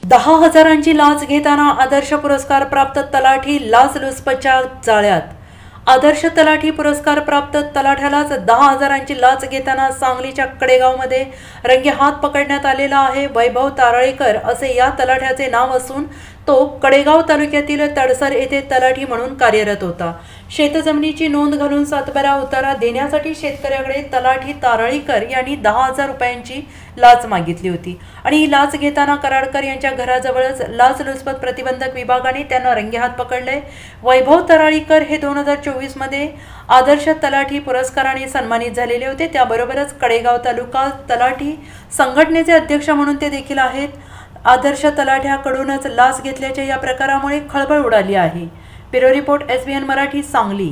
10,000ची लाच घेताना आदर्श पुरस्कार प्राप्त तलाठी लाचलुचपतच्या जाळ्यात। आदर्श तलाठी पुरस्कार प्राप्त तलाठ्यालाच 10,000ची लाच घेताना सांगलीच्या कडेगावमध्ये रंगेहात पकडण्यात आलेला आहे। वैभव तारळेकर असे या तलाठ्याचे नाव असून तो कडेगाव तालुक्यातील तडसर येथे तलाठी म्हणून कार्यरत होता। शेतजमिनीची नोंद घालून सातबारा उतारा देण्यासाठी शेतकऱ्याकडे तलाठी तारळेकर यांनी 10,000 रुपयांची लाच मागितली होती आणि ही लाच घेताना कराडकर यांच्या घराजवळच लाचलुचपत प्रतिबंधक विभागाने त्यांना रंगेहात पकडले। वैभव तारळेकर हे 2024 मध्ये आदर्श तलाठी पुरस्काराने सन्मानित झालेले होते। त्याबरोबरच कडेगाव तालुका तलाठी संघटनेचे अध्यक्ष म्हणून ते देखील आहेत। आदर्श तलाठ्याकडूनच लाच घेतल्याच्या या प्रकारामुळे खळबळ उडाली आहे। Bureau report SBN Marathi Sangli.